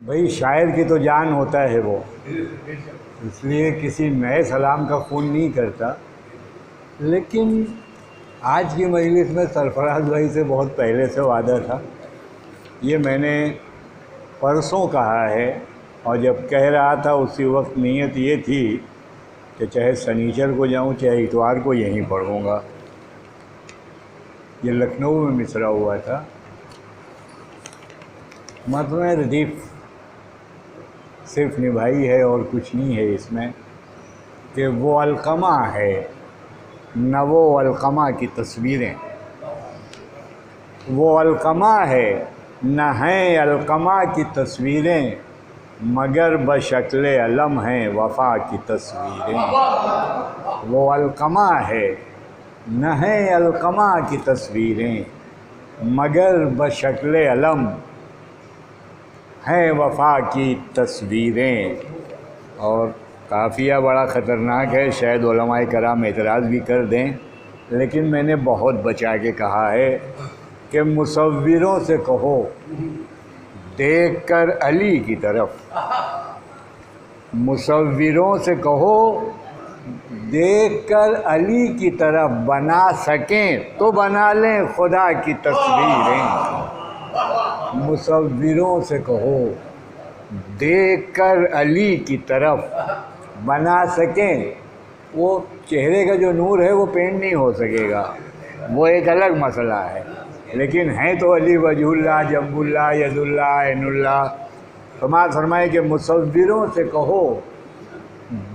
بھائی شاعر کی تو جان ہوتا ہے وہ، اس لیے کسی نئے سلام کا خون نہیں کرتا، لیکن آج کی مجلس میں سرفراز بھائی سے بہت پہلے سے وعدہ تھا۔ یہ میں نے پرسوں کہا ہے، اور جب کہہ رہا تھا اسی وقت نیت یہ تھی کہ چاہے سنیچر کو جاؤں چاہے اتوار کو یہیں پڑھوں گا۔ یہ لکھنؤ میں مصرع ہوا تھا۔ متن ردیف صرف نبھائی ہے اور کچھ نہیں ہے اس میں، کہ وہ علقمہ ہے نہ وہ علقمہ کی تصویریں، وہ علقمہ ہے نہ ہیں علقمہ کی تصویریں، مگر بشکل علم ہیں وفا کی تصویریں۔ وہ علقمہ ہے نہ ہیں علقمہ کی تصویریں، مگر بشکل علم ہیں وفا کی تصویریں۔ اور قافیہ بڑا خطرناک ہے، شاید علماء کرام اعتراض بھی کر دیں، لیکن میں نے بہت بچا کے کہا ہے کہ مصوروں سے کہو دیکھ کر علی کی طرف، مصوروں سے کہو دیکھ کر علی کی طرف، بنا سکیں تو بنا لیں خدا کی تصویریں۔ مصوروں سے کہو دیکھ کر علی کی طرف، بنا سکیں، وہ چہرے کا جو نور ہے وہ پینٹ نہیں ہو سکے گا، وہ ایک الگ مسئلہ ہے، لیکن ہیں تو علی وجہ اللہ، جنب اللہ، ید اللہ، عین اللہ۔ فرمائے کہ مصوروں سے کہو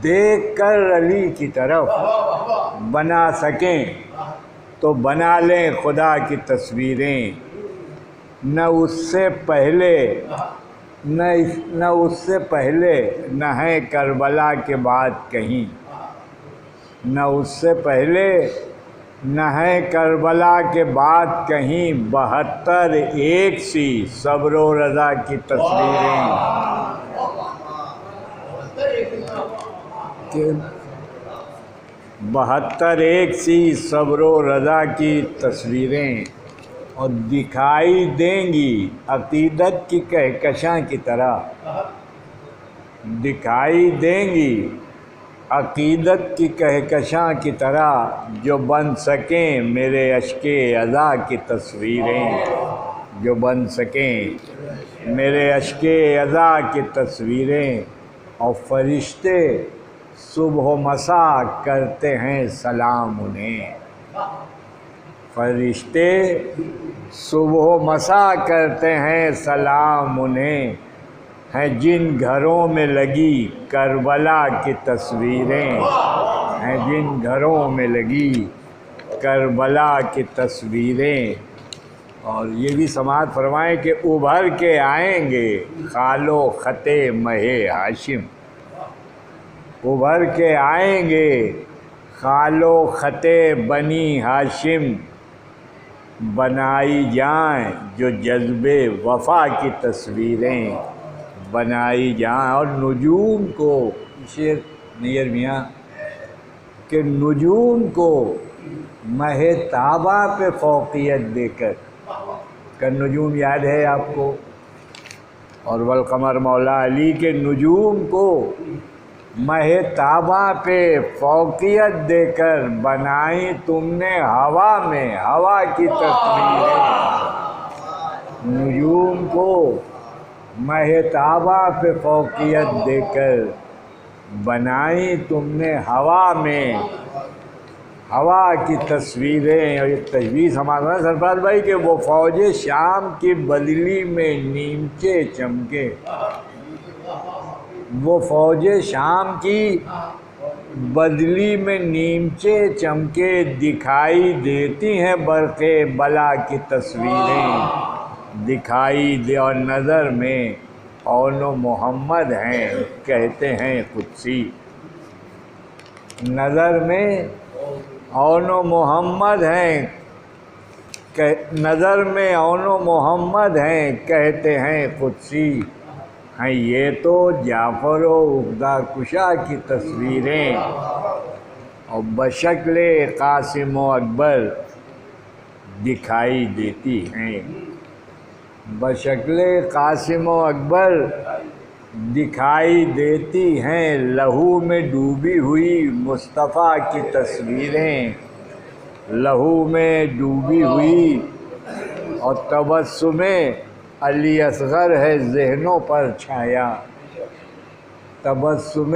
دیکھ کر علی کی طرف، بنا سکیں تو بنا لیں خدا کی تصویریں۔ نہ اس سے پہلے نہ ہے کربلا کے بعد کہیں، نہ اس سے پہلے نہ ہے کربلا کے بعد کہیں، 72 ایک سی صبر و رضا کی تصویریں۔ کہ 72 ایک سی صبر و رضا کی تصویریں، اور دکھائی دیں گی عقیدت کی کہکشاں کی طرح، دکھائی دیں گی عقیدت کی کہکشاں کی طرح، جو بن سکیں میرے اشک اذا کی تصویریں، جو بن سکیں میرے اشک اذا کی تصویریں۔ اور فرشتے صبح و مساء کرتے ہیں سلام انہیں، فرشتے صبح و مساء کرتے ہیں سلام انہیں، ہیں جن گھروں میں لگی کربلا کی تصویریں، ہیں جن گھروں میں لگی کربلا کی تصویریں۔ اور یہ بھی سماعت فرمائیں کہ ابھر کے آئیں گے خال و خط مہ ہاشم، ابھر کے آئیں گے خال و خط بنی ہاشم، بنائی جائیں جو جذب وفا کی تصویریں، بنائی جائیں۔ اور نجوم کو، شعر نیر میاں کہ نجوم کو مہ تابہ پہ فوقیت دے کر، کہ نجوم یاد ہے آپ کو، اور والقمر مولا علی کے نجوم کو مہ تابہ پہ فوقیت دے کر، بنائی تم نے ہوا میں ہوا کی تصویریں۔ نجوم کو مہ تابہ پہ فوقیت دے کر، بنائی تم نے ہوا میں ہوا کی تصویریں۔ اور یہ تجویز ہمارا سرفراز بھائی کہ وہ فوج شام کی بدلی میں نیمچے چمکے، وہ فوج شام کی بدلی میں نیمچے چمکے، دکھائی دیتی ہیں برق بلا کی تصویریں، دکھائی دے۔ اور نظر میں اون و محمد ہیں کہتے ہیں قدسی، نظر میں اون و محمد ہیں، نظر میں اون و محمد ہیں کہتے ہیں قدسی، ہیں یہ تو جعفر و عقدہ کشا کی تصویریں، اور بشکل قاسم و اکبر دکھائی دیتی ہیں۔ بشکل قاسم و اکبر دکھائی دیتی ہیں لہو میں ڈوبی ہوئی مصطفیٰ کی تصویریں، لہو میں ڈوبی ہوئی، اور تبسم علی اصغر ہے ذہنوں پر چھایا، تبسم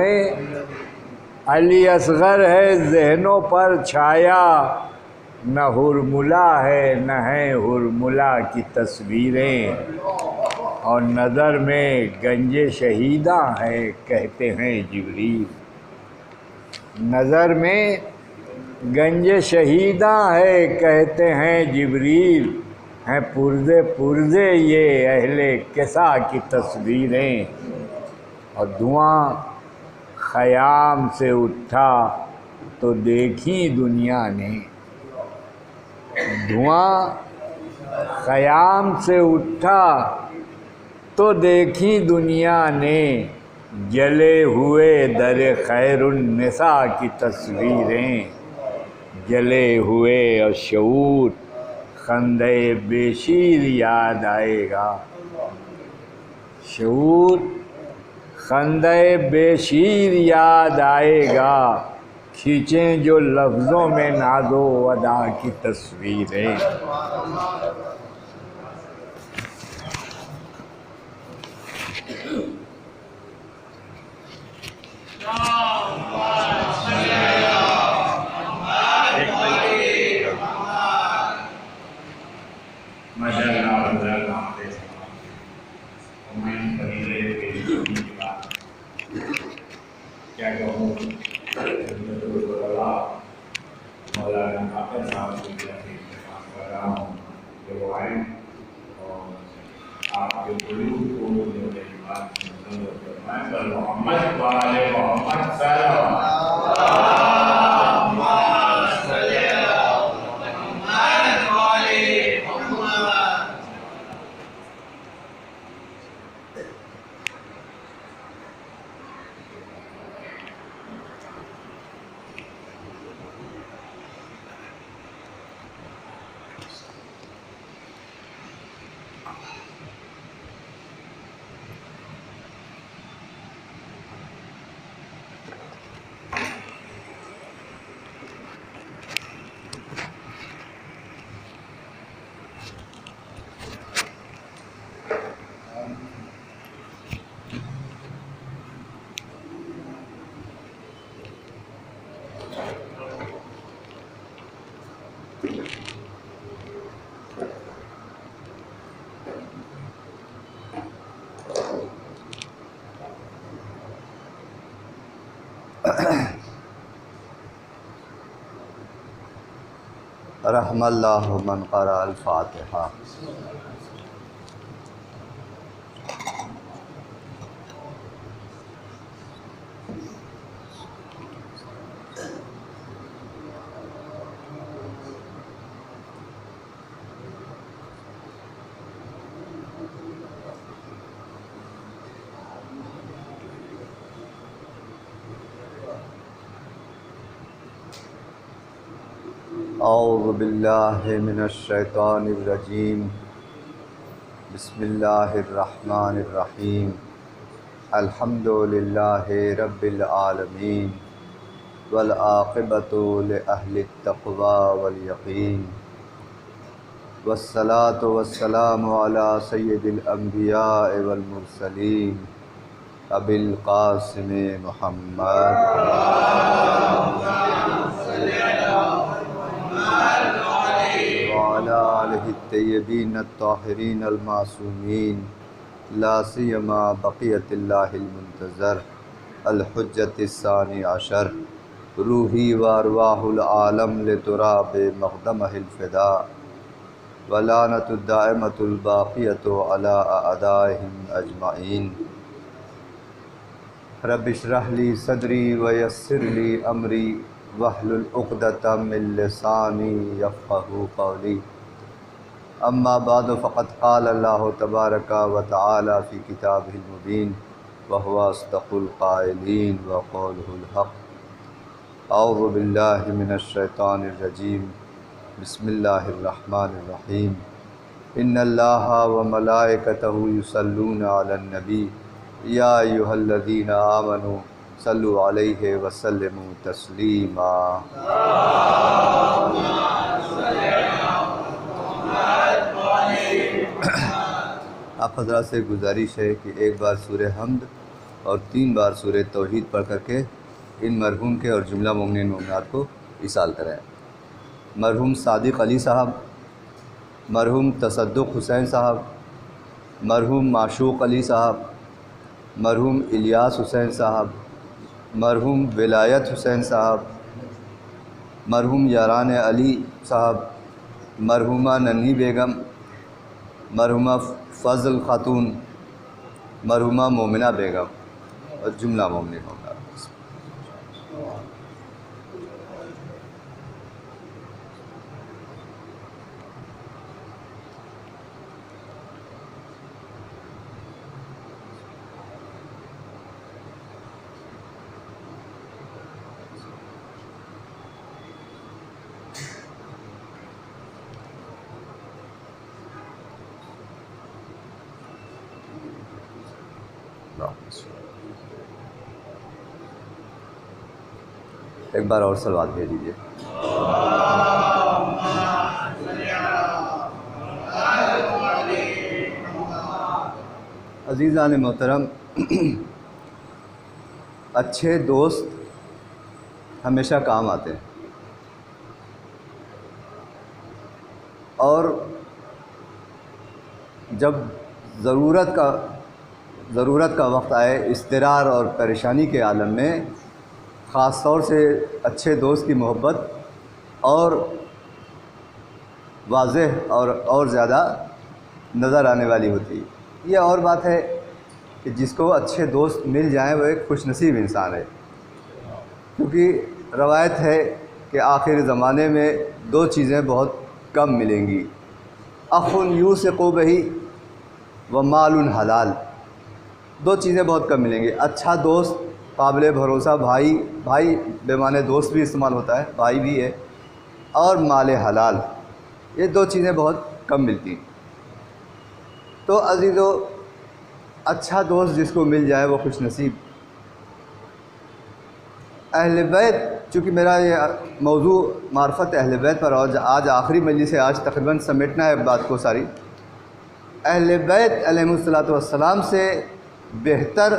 علی اصغر ہے ذہنوں پر چھایا، نہ ہرملا ہے نہ ہے ہرملا کی تصویریں، اور نظر میں گنج شہیداں ہے کہتے ہیں جبریل، نظر میں گنج شہیداں ہے کہتے ہیں جبریل، ہیں پرزے پرزے یہ اہل کسا کی تصویریں، اور دھواں خیام سے اٹھا تو دیکھی دنیا نے، دھواں خیام سے اٹھا تو دیکھی دنیا نے، جلے ہوئے در خیر النساء کی تصویریں، جلے ہوئے، اور شعور خندے بے شیر یاد آئے گا، شعور خندے بے شیر یاد آئے گا، کھینچیں جو لفظوں میں ناز و ادا کی تصویریں۔ کیا کہوں مولانا حافظ صاحب کی انتخاب کر رہا ہوں کہ وہ آئیں اور آپ کے قلوب کو جو میری بات فرمائیں پر محمد والے محمد صلی اللہ رحم اللہ من قرأ الفاتحہ۔ اعوذ باللہ من الشیطان الرجیم، بسم اللہ الرحمن الرحیم، الحمد للہ رب العالمین، والعاقبۃ لأہل التقوی والیقین، والصلاة والسلام علی سید الانبیاء والمرسلین، ابی القاسم محمد وعلی آلہ الطیبین الطاہرین المعصومین، لا سیما بقیت اللہ المنتظر الحجۃ الثانی عشر، روحی و ارواح العالم لتراب مقدمہ الفداء، ولعنۃ الدائمۃ الباقیۃ علی اعدائہم اجمعین۔ رب اشرح لی صدری ویسر لی امری واحلل عقدۃ من لسانی یفقہوا قولی، اما بعد فقد قال اللہ تبارک و تعالی فی کتابہ المبین وہو اصدق القائلین وقولہ الحق۔ اعوذ باللہ من الشیطان الرجیم، بسم اللہ الرحمن الرحیم، ان اللہ و ملائکتہ یصلون علی النبی یا ایھا الذین آمنوا صلوا علیہ وسلموا تسلیما۔ آپ حضرات سے گزارش ہے کہ ایک بار سورہ حمد اور 3 بار سورہ توحید پڑھ کر کے ان مرحوم کے اور جملہ مومنین مومنات کو اصال کریں۔ مرحوم صادق علی صاحب، مرحوم تصدق حسین صاحب، مرحوم معشوق علی صاحب، مرحوم الیاس حسین صاحب، مرحوم ولایت حسین صاحب، مرحوم یاران علی صاحب، مرحومہ ننھی بیگم، مرحومہ فضل خاتون، مرحومہ مومنہ بیگم اور جملہ مومنین مومنات۔ ایک بار اور صلوات بھیج دیجیے۔ عزیزان محترم، اچھے دوست ہمیشہ کام آتے ہیں، اور جب ضرورت کا وقت آئے اضطرار اور پریشانی کے عالم میں، خاص طور سے اچھے دوست کی محبت اور واضح اور زیادہ نظر آنے والی ہوتی ہے۔ یہ اور بات ہے کہ جس کو اچھے دوست مل جائیں وہ ایک خوش نصیب انسان ہے، کیونکہ روایت ہے کہ آخر زمانے میں 2 چیزیں بہت کم ملیں گی، اخ یوثق بہ و مال حلال۔ 2 چیزیں بہت کم ملیں گی، اچھا دوست، قابل بھروسہ بھائی بے معنی دوست بھی استعمال ہوتا ہے، بھائی بھی ہے، اور مال حلال۔ یہ 2 چیزیں بہت کم ملتی ہیں۔ تو عزیزو، اچھا دوست جس کو مل جائے وہ خوش نصیب۔ اہل بیت، چونکہ میرا یہ موضوع معرفت اہل بیت پر، اور آج آخری مجلس ہے، آج تقریباً سمیٹنا ہے بات کو ساری۔ اہل بیت علیہم الصلاۃ والسلام سے بہتر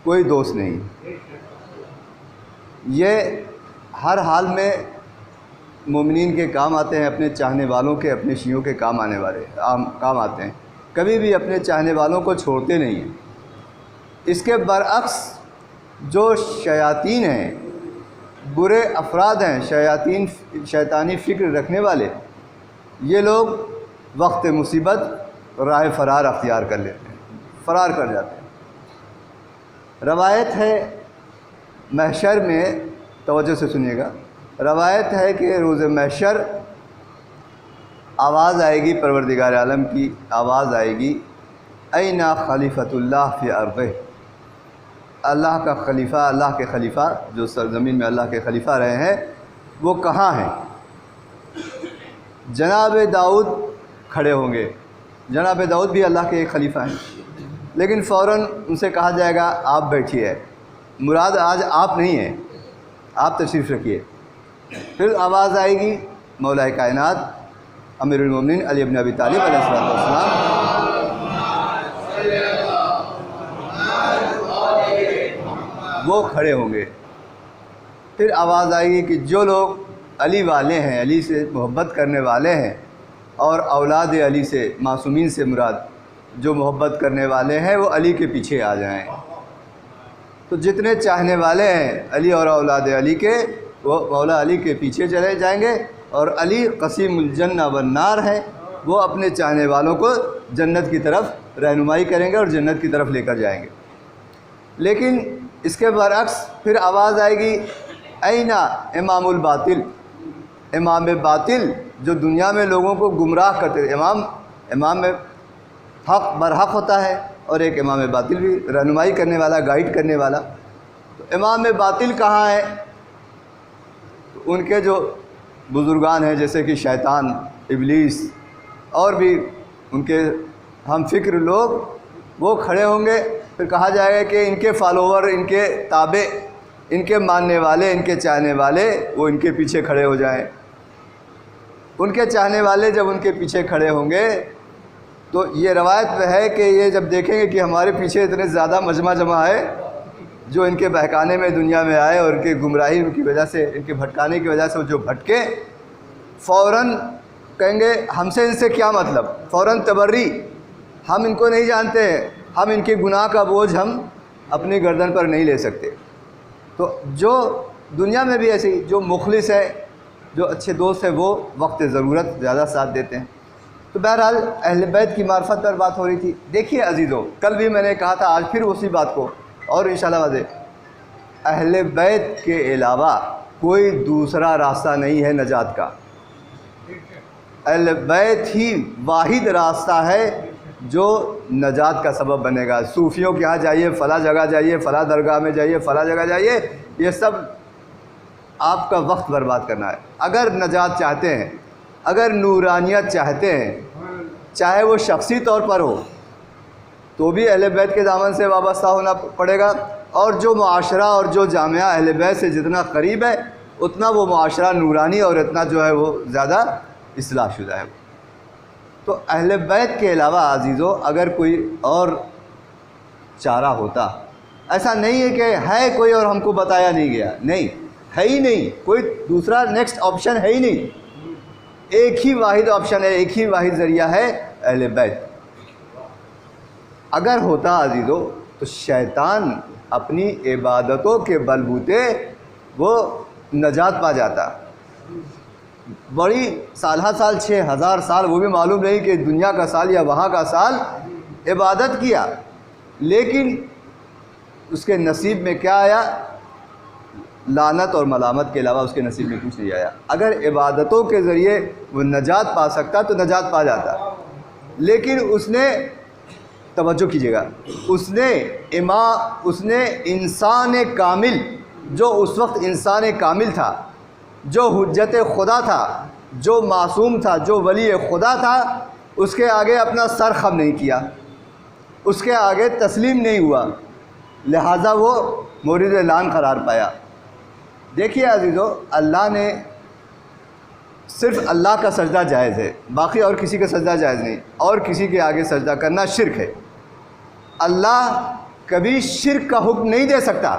کوئی دوست نہیں۔ یہ ہر حال میں مومنین کے کام آتے ہیں، اپنے چاہنے والوں کے، اپنے شیعوں کے کام آتے ہیں، کبھی بھی اپنے چاہنے والوں کو چھوڑتے نہیں ہیں۔ اس کے برعکس جو شیاطین ہیں، برے افراد ہیں، شیطانی فکر رکھنے والے، یہ لوگ وقت مصیبت راہ فرار اختیار کر لیتے ہیں، فرار کر جاتے ہیں۔ روایت ہے محشر میں، توجہ سے سنیے گا، روایت ہے کہ روز محشر آواز آئے گی، پروردگار عالم کی آواز آئے گی، این خلیفۃ اللہ فی ارضہ، اللہ کا خلیفہ، اللہ کے خلیفہ جو سرزمین میں اللہ کے خلیفہ رہے ہیں وہ کہاں ہیں؟ جناب داؤد کھڑے ہوں گے۔ جناب داؤد بھی اللہ کے ایک خلیفہ ہیں، لیکن فوراً ان سے کہا جائے گا آپ بیٹھیے، مراد آج آپ نہیں ہیں، آپ تشریف رکھیے۔ پھر آواز آئے گی مولا کائنات امیر المومنین علی بن ابی طالب علیہ السلام، وہ کھڑے ہوں گے۔ پھر آواز آئے گی کہ جو لوگ علی والے ہیں، علی سے محبت کرنے والے ہیں، اور اولاد علی سے، معصومین سے مراد جو محبت کرنے والے ہیں، وہ علی کے پیچھے آ جائیں۔ تو جتنے چاہنے والے ہیں علی اور اولاد علی کے، وہ مولا علی کے پیچھے چلے جائیں گے، اور علی قسیم الجنہ والنار ہے، وہ اپنے چاہنے والوں کو جنت کی طرف رہنمائی کریں گے اور جنت کی طرف لے کر جائیں گے۔ لیکن اس کے برعکس پھر آواز آئے گی اینا امام الباطل، امام باطل جو دنیا میں لوگوں کو گمراہ کرتے تھے۔ امام میں حق برحق ہوتا ہے، اور ایک امام باطل بھی، رہنمائی کرنے والا، گائیڈ کرنے والا۔ تو امام باطل کہاں ہے؟ تو ان کے جو بزرگان ہیں جیسے کہ شیطان، ابلیس اور بھی ان کے ہم فکر لوگ وہ کھڑے ہوں گے، پھر کہا جائے گا کہ ان کے فالوور، ان کے تابع، ان کے ماننے والے، ان کے چاہنے والے وہ ان کے پیچھے کھڑے ہو جائیں۔ ان کے چاہنے والے جب ان کے پیچھے کھڑے ہوں گے تو یہ روایت میں ہے کہ یہ جب دیکھیں گے کہ ہمارے پیچھے اتنے زیادہ مجمع جمع ہے جو ان کے بہکانے میں دنیا میں آئے اور ان کے گمراہی کی وجہ سے، ان کے بھٹکانے کی وجہ سے وہ جو بھٹکے، فوراً کہیں گے ہم سے ان سے کیا مطلب، فوراً تبری، ہم ان کو نہیں جانتے ہیں، ہم ان کے گناہ کا بوجھ ہم اپنی گردن پر نہیں لے سکتے۔ تو جو دنیا میں بھی ایسی، جو مخلص ہے، جو اچھے دوست ہے، وہ وقت ضرورت زیادہ ساتھ دیتے ہیں۔ تو بہرحال اہل بیت کی معرفت پر بات ہو رہی تھی۔ دیکھیے عزیزو، کل بھی میں نے کہا تھا، آج پھر اسی بات کو اور انشاءاللہ واضح، اہل بیت کے علاوہ کوئی دوسرا راستہ نہیں ہے نجات کا۔ اہل بیت ہی واحد راستہ ہے جو نجات کا سبب بنے گا۔ صوفیوں کے ہاں جائیے، فلاں جگہ جائیے، فلاں درگاہ میں جائیے، فلاں جگہ جائیے، یہ سب آپ کا وقت برباد کرنا ہے۔ اگر نجات چاہتے ہیں، اگر نورانیت چاہتے ہیں، چاہے وہ شخصی طور پر ہو تو بھی اہل بیت کے دامن سے وابستہ ہونا پڑے گا، اور جو معاشرہ اور جو جامعہ اہل بیت سے جتنا قریب ہے اتنا وہ معاشرہ نورانی اور اتنا جو ہے وہ زیادہ اصلاح شدہ ہے۔ تو اہل بیت کے علاوہ عزیزو اگر کوئی اور چارہ ہوتا، ایسا نہیں ہے کہ ہے کوئی اور ہم کو بتایا نہیں گیا، نہیں ہے ہی نہیں، کوئی دوسرا نیکسٹ آپشن ہے ہی نہیں، ایک ہی واحد آپشن ہے، ایک ہی واحد ذریعہ ہے اہل بیت۔ اگر ہوتا عزیزو تو شیطان اپنی عبادتوں کے بلبوتے وہ نجات پا جاتا۔ بڑی سالہ سال 6000 سال، وہ بھی معلوم نہیں کہ دنیا کا سال یا وہاں کا سال، عبادت کیا، لیکن اس کے نصیب میں کیا آیا؟ لعنت اور ملامت کے علاوہ اس کے نصیب میں کچھ نہیں آیا۔ اگر عبادتوں کے ذریعے وہ نجات پا سکتا تو نجات پا جاتا، لیکن اس نے، توجہ کیجیے گا، اس نے انسان کامل، جو اس وقت انسان کامل تھا، جو حجت خدا تھا، جو معصوم تھا، جو ولی خدا تھا، اس کے آگے اپنا سر خم نہیں کیا، اس کے آگے تسلیم نہیں ہوا، لہٰذا وہ مورد لعن قرار پایا۔ دیکھیے عزیزو، اللہ نے صرف اللہ کا سجدہ جائز ہے، باقی اور کسی کا سجدہ جائز نہیں، اور کسی کے آگے سجدہ کرنا شرک ہے۔ اللہ کبھی شرک کا حکم نہیں دے سکتا،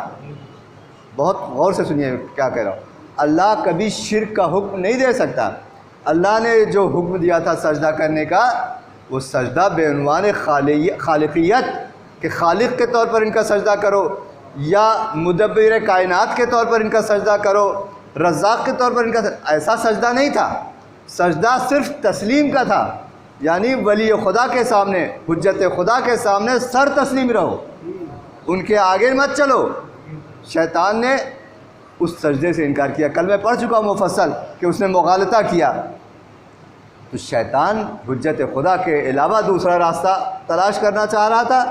بہت غور سے سنیے کیا کہہ رہا ہوں، اللہ کبھی شرک کا حکم نہیں دے سکتا۔ اللہ نے جو حکم دیا تھا سجدہ کرنے کا، وہ سجدہ بے عنوان خالقیت، کہ خالق کے طور پر ان کا سجدہ کرو، یا مدبر کائنات کے طور پر ان کا سجدہ کرو، رزاق کے طور پر ان کا ایسا سجدہ نہیں تھا۔ سجدہ صرف تسلیم کا تھا، یعنی ولی خدا کے سامنے، حجت خدا کے سامنے سر تسلیم رہو، ان کے آگے مت چلو۔ شیطان نے اس سجدے سے انکار کیا، کل میں پڑھ چکا ہوں مفصل کہ اس نے مغالطہ کیا، تو شیطان حجت خدا کے علاوہ دوسرا راستہ تلاش کرنا چاہ رہا تھا،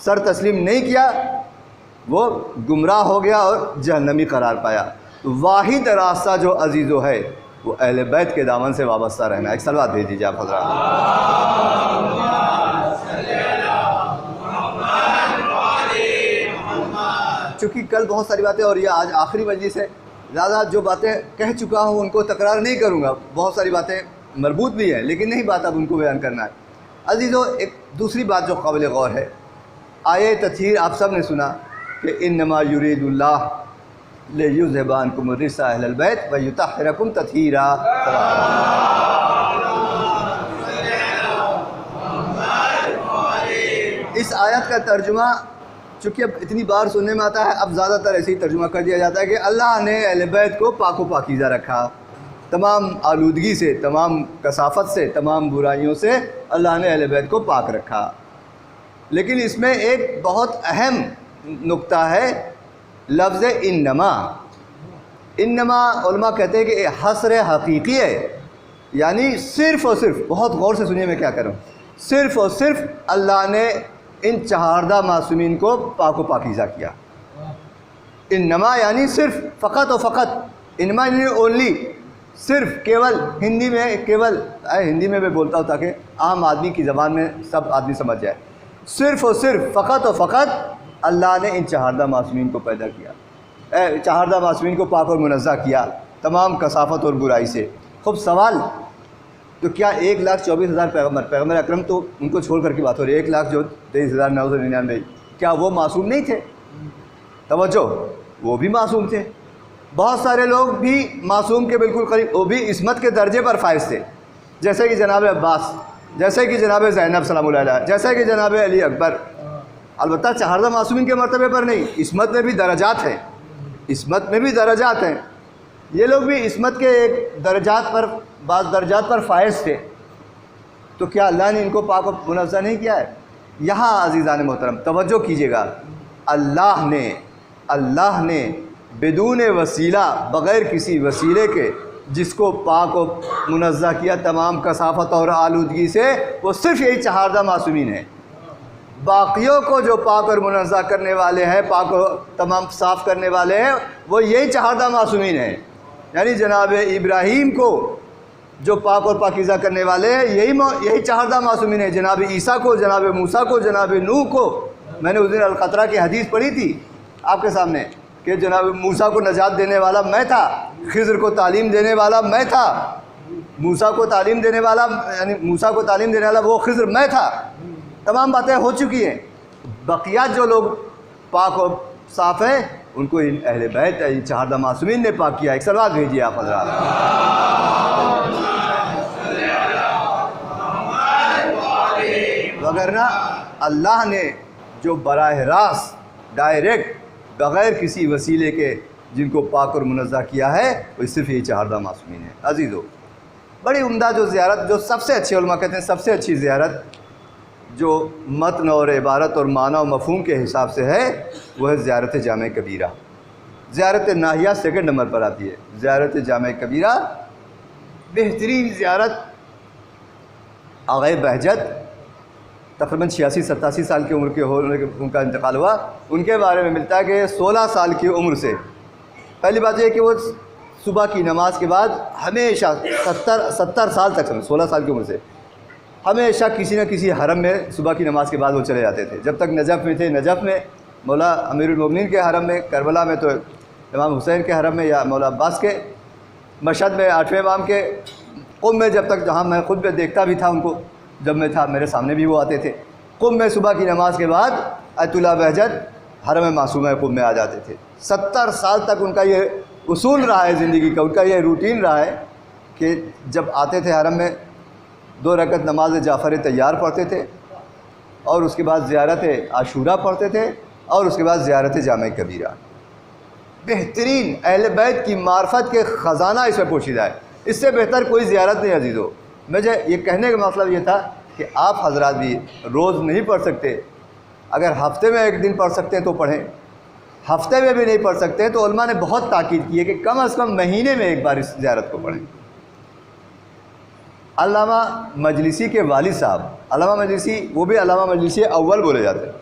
سر تسلیم نہیں کیا، وہ گمراہ ہو گیا اور جہنمی قرار پایا۔ واحد راستہ جو عزیزو ہے وہ اہل بیت کے دامن سے وابستہ رہنا۔ ایک صلوات بھیج دیجیے آپ حضرات۔ چونکہ کل بہت ساری باتیں اور یہ آج آخری مجلس ہے، زیادہ جو باتیں کہہ چکا ہوں ان کو تکرار نہیں کروں گا، بہت ساری باتیں مربوط بھی ہیں لیکن نہیں بات اب ان کو بیان کرنا ہے۔ عزیزو، ایک دوسری بات جو قابل غور ہے، آیے تطہیر آپ سب نے سنا کہ انما یرید اللہ لیذھب عنکم الرجس اہل البیت ویطہرکم تطہیرا۔ اس آیت کا ترجمہ چونکہ اب اتنی بار سننے میں آتا ہے، اب زیادہ تر ایسے ہی ترجمہ کر دیا جاتا ہے کہ اللہ نے اہل بیت کو پاک و پاکیزہ رکھا، تمام آلودگی سے، تمام کثافت سے، تمام برائیوں سے اللہ نے اہل بیت کو پاک رکھا۔ لیکن اس میں ایک بہت اہم نقطہ ہے، لفظ انما۔ انما علماء کہتے ہیں کہ حصر حقیقی ہے، یعنی صرف اور صرف، بہت غور سے سنیے میں کیا کر رہا ہوں، صرف اور صرف اللہ نے ان چہاردہ معصومین کو پاک و پاکیزہ کیا۔ انما یعنی صرف، فقط و فقط، انما یعنی اونلی، صرف کیول ہندی میں میں بولتا ہوں تاکہ عام آدمی کی زبان میں سب آدمی سمجھ جائے، صرف اور صرف فقط و فقط اللہ نے ان چہاردہ معصومین کو پیدا کیا، چہاردہ معصومین کو پاک اور منزہ کیا تمام کثافت اور برائی سے۔ خوب سوال، تو کیا 1,24,000 پیغمبر اکرم تو ان کو چھوڑ کر کی بات ہو رہی ہے، 1,23,999 کیا وہ معصوم نہیں تھے؟ توجہ، وہ بھی معصوم تھے۔ بہت سارے لوگ بھی معصوم کے بالکل قریب، وہ بھی عصمت کے درجے پر فائز تھے، جیسے کہ جناب عباس، جیسے کہ جناب زینب سلام اللہ علیہ، جیسے کہ جناب علی اکبر۔ البتہ چہاردہ معصومین کے مرتبے پر نہیں، عصمت میں بھی درجات ہیں، عصمت میں بھی درجات ہیں۔ یہ لوگ بھی عصمت کے ایک درجات پر، بعض درجات پر فائز تھے، تو کیا اللہ نے ان کو پاک و منزہ نہیں کیا ہے؟ یہاں عزیزان محترم توجہ کیجیے گا، اللہ نے بدون وسیلہ، بغیر کسی وسیلے کے جس کو پاک و منزہ کیا تمام کثافت اور آلودگی سے، وہ صرف یہی چہاردہ معصومین ہیں۔ باقیوں کو جو پاک اور منزہ کرنے والے ہیں، پاک و تمام صاف کرنے والے ہیں، وہ یہی چہاردہ معصومین ہیں۔ یعنی جناب ابراہیم کو جو پاک اور پاکیزہ کرنے والے ہیں، یہی چہاردہ معصومین ہیں۔ جناب عیسیٰ کو، جناب موسیٰ کو، جناب نوح کو، میں نے اس دن القطرہ کی حدیث پڑھی تھی آپ کے سامنے کہ جناب موسیٰ کو نجات دینے والا میں تھا، خضر کو تعلیم دینے والا میں تھا، موسیٰ کو تعلیم دینے والا، یعنی موسیٰ کو تعلیم دینے والا وہ خضر میں تھا۔ تمام باتیں ہو چکی ہیں۔ بقیات جو لوگ پاک و صاف ہیں ان کو ان اہل بیت، ان چہاردہ معصومین نے پاک کیا۔ ایک صلوات بھیجیے آپ حضرات۔ وگرنہ اللہ نے جو براہ راست ڈائریکٹ بغیر کسی وسیلے کے جن کو پاک اور منزہ کیا ہے، وہ صرف یہی چہاردہ معصومین ہیں۔ عزیزو، بڑی عمدہ جو زیارت، جو سب سے اچھی، علماء کہتے ہیں سب سے اچھی زیارت جو متن اور عبارت اور معنی و مفہوم کے حساب سے ہے، وہ ہے زیارت جامع کبیرہ۔ زیارت ناہیہ سیکنڈ نمبر پر آتی ہے۔ زیارت جامع کبیرہ بہترین زیارت۔ آغا بہجت تقریباً 86-87 سال کی عمر کے ہونے کے ان کا انتقال ہوا، ان کے بارے میں ملتا ہے کہ 16 سال کی عمر سے، پہلی بات یہ کہ وہ صبح کی نماز کے بعد ہمیشہ 70 سال تک، 16 سال کی عمر سے ہمیشہ کسی نہ کسی حرم میں صبح کی نماز کے بعد وہ چلے جاتے تھے۔ جب تک نجف میں تھے، نجف میں، مولا امیر المومنین کے حرم میں، کربلا میں تو امام حسین کے حرم میں، یا مولا عباس کے، مشہد میں 8ویں امام کے، قم میں جب تک، جہاں میں خود میں دیکھتا بھی تھا ان کو، جب میں تھا میرے سامنے بھی وہ آتے تھے، قم میں صبح کی نماز کے بعد آیت اللہ بہجت حرم معصومہ قم میں آ جاتے تھے۔ 70 سال تک ان کا یہ اصول رہا ہے زندگی کا، ان کا یہ روٹین رہا ہے کہ جب آتے تھے حرم میں 2 رکعت نماز جعفر طیار پڑھتے تھے، اور اس کے بعد زیارت عاشورہ پڑھتے تھے، اور اس کے بعد زیارت جامع کبیرہ۔ بہترین اہل بیت کی معرفت کے خزانہ اس میں پوشیدہ ہے، اس سے بہتر کوئی زیارت نہیں عزیزو۔ مجھے یہ کہنے کا مطلب یہ تھا کہ آپ حضرات بھی روز نہیں پڑھ سکتے، اگر ہفتے میں 1 دن پڑھ سکتے ہیں تو پڑھیں، ہفتے میں بھی نہیں پڑھ سکتے تو علماء نے بہت تاکید کی ہے کہ کم از کم مہینے میں 1 بار اس زیارت کو پڑھیں۔ علامہ مجلسی کے والد صاحب، علامہ مجلسی، وہ بھی علامہ مجلسی اول بولے جاتے ہیں،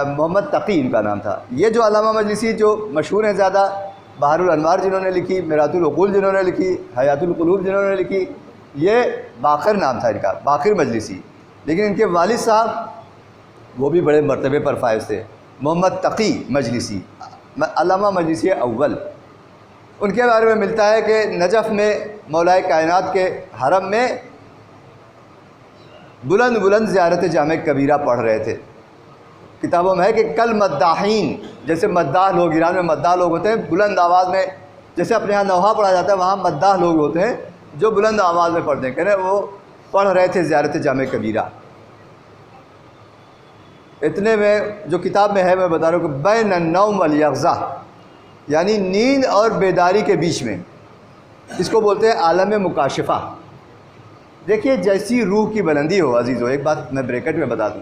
محمد تقی ان کا نام تھا۔ یہ جو علامہ مجلسی جو مشہور ہیں زیادہ، بحر الانوار جنہوں نے لکھی، میرات العقول جنہوں نے لکھی، حیات القلوب جنہوں نے لکھی، یہ باقر نام تھا ان کا، باقر مجلسی۔ لیکن ان کے والد صاحب وہ بھی بڑے مرتبے پر فائز تھے، محمد تقی مجلسی، علامہ مجلسی اول۔ ان کے بارے میں ملتا ہے کہ نجف میں مولائے کائنات کے حرم میں بلند بلند زیارت جامع کبیرہ پڑھ رہے تھے۔ کتابوں میں ہے کہ کل مداحین، جیسے مداح لوگ، ایران میں مداح لوگ ہوتے ہیں بلند آواز میں، جیسے اپنے یہاں نوحہ پڑھا جاتا ہے وہاں مداح لوگ ہوتے ہیں جو بلند آواز میں پڑھتے ہیں، کہہ رہے وہ پڑھ رہے تھے زیارت جامع کبیرہ۔ اتنے میں جو کتاب میں ہے میں بتا رہا ہوں کہ بین النوم والیقظہ، یعنی نیند اور بیداری کے بیچ میں، اس کو بولتے ہیں عالم مکاشفہ۔ دیکھیے جیسی روح کی بلندی ہو عزیزو، ایک بات میں بریکٹ میں بتا دوں،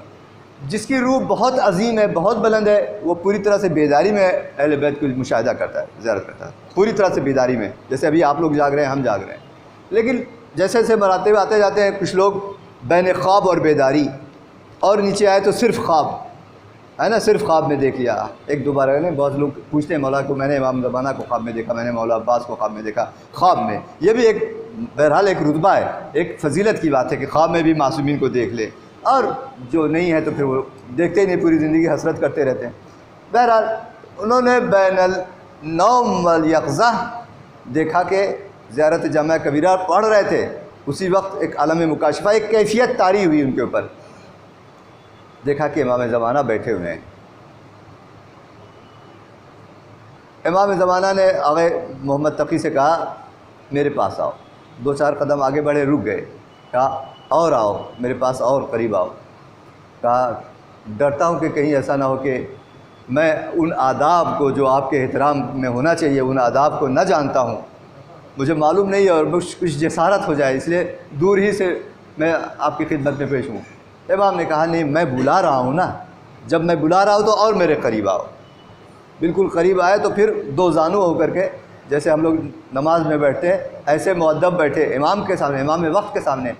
جس کی روح بہت عظیم ہے، بہت بلند ہے، وہ پوری طرح سے بیداری میں اہل بیت کو مشاہدہ کرتا ہے، زیارت کرتا ہے پوری طرح سے بیداری میں، جیسے ابھی آپ لوگ جاگ رہے ہیں، ہم جاگ رہے ہیں۔ لیکن جیسے جیسے مراتب آتے جاتے ہیں، کچھ لوگ بین خواب اور بیداری، اور نیچے آئے تو صرف خواب، ہے نا، صرف خواب میں دیکھ لیا ایک دو بار. بہت لوگ پوچھتے ہیں مولا کو میں نے امام زمانہ کو خواب میں دیکھا، میں نے مولا عباس کو خواب میں دیکھا. خواب میں یہ بھی ایک بہرحال ایک رتبہ ہے، ایک فضیلت کی بات ہے کہ خواب میں بھی معصومین کو دیکھ لے، اور جو نہیں ہے تو پھر وہ دیکھتے ہی نہیں، پوری زندگی حسرت کرتے رہتے ہیں. بہرحال انہوں نے بین النوم والیقظہ دیکھا کہ زیارت جامعہ کبیرہ پڑھ رہے تھے، اسی وقت ایک عالم مکاشفہ، ایک کیفیت طاری ہوئی ان کے اوپر. دیکھا کہ امام زمانہ بیٹھے ہوئے ہیں. امام زمانہ نے آغا محمد تقی سے کہا میرے پاس آؤ. 2-4 قدم آگے بڑھے، رک گئے. کہا اور آؤ میرے پاس، اور قریب آؤ. کہا ڈرتا ہوں کہ کہیں ایسا نہ ہو کہ میں ان آداب کو جو آپ کے احترام میں ہونا چاہیے ان آداب کو نہ جانتا ہوں، مجھے معلوم نہیں ہے اور کچھ جسارت ہو جائے، اس لیے دور ہی سے میں آپ کی خدمت میں پیش ہوں. امام نے کہا نہیں، میں بلا رہا ہوں نا، جب میں بلا رہا ہوں تو اور میرے قریب آؤ. بالکل قریب آئے تو پھر 2 زانو ہو کر کے جیسے ہم لوگ نماز میں بیٹھتے ہیں ایسے مؤدب بیٹھے امام کے سامنے، امام وقت کے سامنے.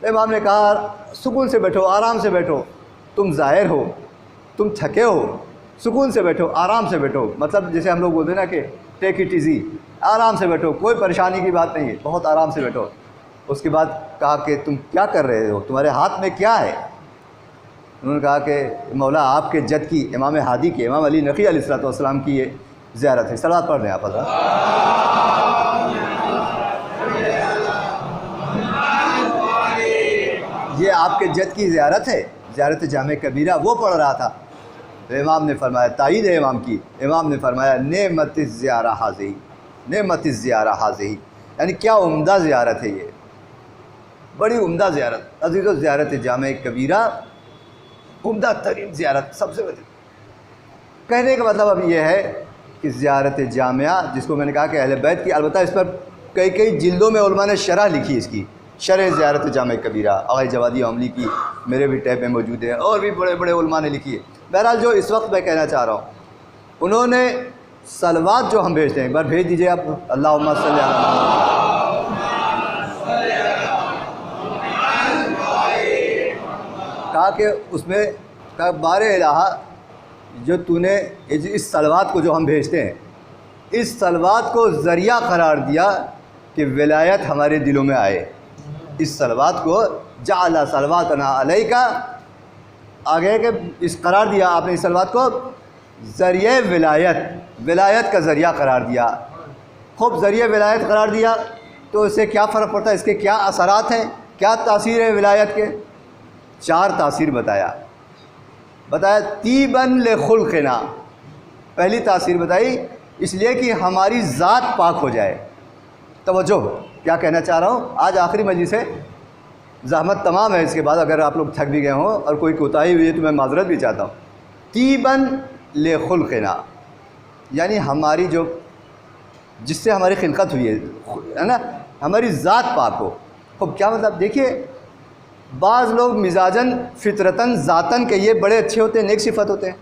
امام نے کہا سکون سے بیٹھو، آرام سے بیٹھو، تم ظاہر ہو، تم تھکے ہو، سکون سے بیٹھو، آرام سے بیٹھو. مطلب جیسے ہم لوگ بولتے ہیں نا کہ ٹیک اٹ ایزی، آرام سے بیٹھو، کوئی پریشانی کی بات نہیں ہے، بہت آرام سے بیٹھو. اس کے بعد کہا کہ تم کیا کر رہے ہو، تمہارے ہاتھ میں کیا ہے؟ انہوں نے کہا کہ مولا آپ کے جد کی، امام ہادی کی، امام علی نقی علیہ السلام کی یہ زیارت ہے. صلوات پڑھ رہے ہیں آپ حضرات. یہ آپ کے جد کی زیارت ہے، زیارت جامع کبیرہ. وہ پڑھ رہا تھا تو امام نے فرمایا، تائید ہے امام کی، امام نے فرمایا نعمت الزیارہ حاضی، نعمت الزیارہ حاضی، یعنی کیا عمدہ زیارت ہے، یہ بڑی عمدہ زیارت. عزیزو زیارت جامع کبیرہ عمدہ ترین زیارت، سب سے بڑی. کہنے کا مطلب اب یہ ہے کہ زیارت جامعہ جس کو میں نے کہا کہ اہل بیت کی، البتہ اس پر کئی جلدوں میں علماء نے شرح لکھی، اس کی شرح زیارت جامع کبیرہ آغا جوادی عملی کی میرے بھی ٹیپ میں موجود ہے، اور بھی بڑے بڑے علماء نے لکھی ہے. بہرحال جو اس وقت میں کہنا چاہ رہا ہوں، انہوں نے صلوات جو ہم بھیجتے ہیں، ایک بار بھیج دیجئے آپ، اللہم صلی علی کہا کہ اس میں کہا بار الہ جو تو نے اس صلوات کو جو ہم بھیجتے ہیں، اس صلوات کو ذریعہ قرار دیا کہ ولایت ہمارے دلوں میں آئے. اس صلوات کو جعل صلواتنا علیکہ، آگے کہ اس قرار دیا آپ نے اس صلوات کو ذریعہ ولایت، ولایت کا ذریعہ قرار دیا. خوب ذریعہ ولایت قرار دیا تو اس سے کیا فرق پڑتا ہے، اس کے کیا اثرات ہیں، کیا تاثیر ہے ولایت کے؟ 4 تاثیر بتایا طیباً لخلقنا. پہلی تاثیر بتائی اس لیے کہ ہماری ذات پاک ہو جائے. توجہ کیا کہنا چاہ رہا ہوں، آج آخری مجلس ہے، زحمت تمام ہے، اس کے بعد اگر آپ لوگ تھک بھی گئے ہوں اور کوئی کوتاہی ہوئی ہے تو میں معذرت بھی چاہتا ہوں. طیباً لخلقنا یعنی ہماری جو جس سے ہماری خلقت ہوئی ہے نا، ہماری ذات پاک ہو. خوب کیا مطلب دیکھیے، بعض لوگ مزاجاً فطرتاً ذاتاً کہ یہ بڑے اچھے ہوتے ہیں، نیک صفت ہوتے ہیں.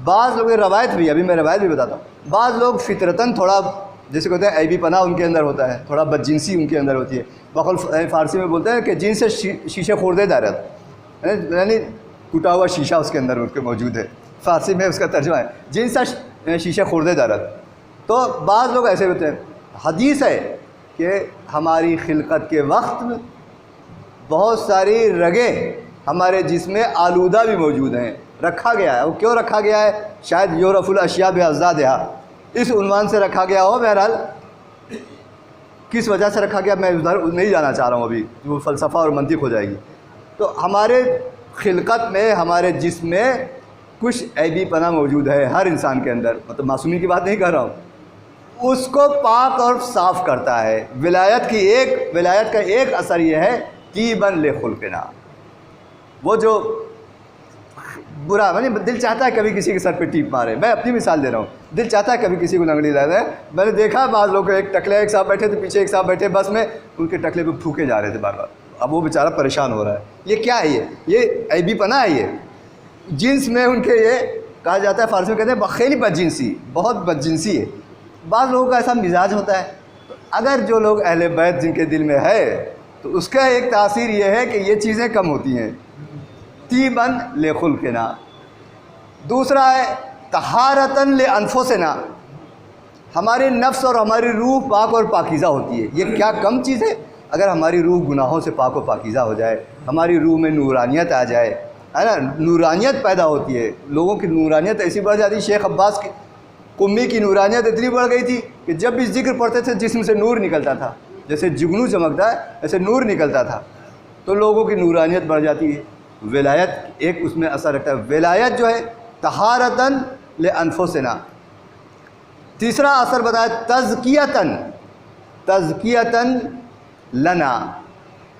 بعض لوگ روایت بھی، ابھی میں روایت بھی بتاتا ہوں، بعض لوگ فطرتاً تھوڑا جیسے کہتے ہیں عیبی پناہ ان کے اندر ہوتا ہے، تھوڑا بدجنسی ان کے اندر ہوتی ہے. بقول فارسی میں بولتے ہیں کہ جن سے شیشے خوردے دارت، یعنی ٹوٹا ہوا شیشہ اس کے اندر ان کے موجود ہے. فارسی میں اس کا ترجمہ ہے جن سے شیشے خوردے دارت. تو بعض لوگ ایسے ہوتے ہیں. حدیث ہے کہ ہماری خلقت کے وقت میں بہت ساری رگیں ہمارے جسم میں آلودہ بھی موجود ہیں، رکھا گیا ہے. وہ کیوں رکھا گیا ہے؟ شاید یورف الاشیاء باضدادہا، اس عنوان سے رکھا گیا ہو. بہرحال کس وجہ سے رکھا گیا میں ادھر نہیں جانا چاہ رہا ہوں، ابھی وہ فلسفہ اور منطق ہو جائے گی. تو ہمارے خلقت میں، ہمارے جسم میں کچھ عیبی پناہ موجود ہے ہر انسان کے اندر، مطلب معصومی کی بات نہیں کر رہا ہوں. اس کو پاک اور صاف کرتا ہے. ولایت کا ایک اثر یہ ہے طیباً لخلقنا. وہ جو برا یعنی دل چاہتا ہے کبھی کسی کے سر پہ ٹیپ مارے. میں اپنی مثال دے رہا ہوں، دل چاہتا ہے کبھی کسی کو لنگڑی لا دے. میں نے دیکھا بعض لوگ ایک ٹکلے ایک صاحب بیٹھے تھے، پیچھے ایک صاحب بیٹھے بس میں، ان کے ٹکلے پہ پھونکے جا رہے تھے بار بار. اب وہ بیچارہ پریشان ہو رہا ہے. یہ کیا ہے؟ یہ عیبی پناہ ہے. یہ جنس میں ان کے یہ کہا جاتا ہے، فارسی میں کہتے ہیں بخیلی بدجنسی، بہت بدجنسی ہے. بعض لوگوں کا ایسا مزاج ہوتا ہے. اگر جو لوگ اہل بیت جن کے دل میں ہے تو اس کا ایک تاثیر یہ ہے کہ یہ چیزیں کم ہوتی ہیں. طیباً لخلقنا. دوسرا ہے طہارتاً لانفسنا، ہمارے نفس اور ہماری روح پاک اور پاکیزہ ہوتی ہے۔ یہ کیا کم چیز ہے؟ اگر ہماری روح گناہوں سے پاک و پاکیزہ ہو جائے، ہماری روح میں نورانیت آ جائے، ہے نا، نورانیت پیدا ہوتی ہے، لوگوں کی نورانیت ایسی بڑھ جاتی ہے۔ شیخ عباس کی قمی کی نورانیت اتنی بڑھ گئی تھی کہ جب بھی ذکر پڑھتے تھے جسم سے نور نکلتا تھا، جیسے جگنو چمکتا ہے ایسے نور نکلتا تھا، تو لوگوں کی نورانیت بڑھ جاتی ہے۔ ولایت ایک اس میں اثر رکھتا ہے۔ ولایت جو ہے طہارتاً لانفسنا۔ تیسرا اثر بتایا تزکیتاً لنا،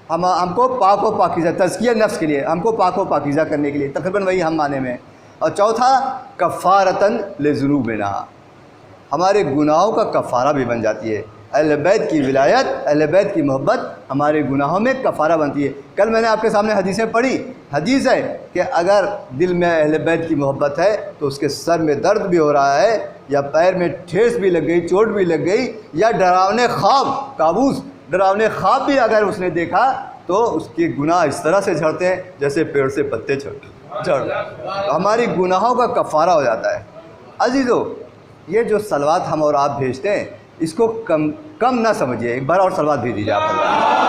ہم کو پاک و پاکیزہ، تزکیہ نفس کے لیے، ہم کو پاک و پاکیزہ کرنے کے لیے، تقریباً وہی ہم معنی میں۔ اور چوتھا کفارتاً لذنوبنا، ہمارے گناہوں کا کفارہ بھی بن جاتی ہے۔ اہل بیت کی ولایت، اہل بیت کی محبت ہمارے گناہوں میں کفارہ بنتی ہے۔ کل میں نے آپ کے سامنے حدیثیں پڑھی، حدیث ہے کہ اگر دل میں اہل بیت کی محبت ہے تو اس کے سر میں درد بھی ہو رہا ہے، یا پیر میں ٹھیس بھی لگ گئی، چوٹ بھی لگ گئی، یا ڈراونے خواب، کابوس ڈراونے خواب بھی اگر اس نے دیکھا تو اس کے گناہ اس طرح سے جھڑتے ہیں جیسے پیڑ سے پتے جھڑ، ہماری گناہوں کا کفارہ ہو جاتا ہے۔ عزیزو، یہ جو صلوات ہم اور آپ بھیجتے ہیں اس کو کم نہ سمجھیے، ایک بار اور صلوات بھیج دیجیے آپ اللہ۔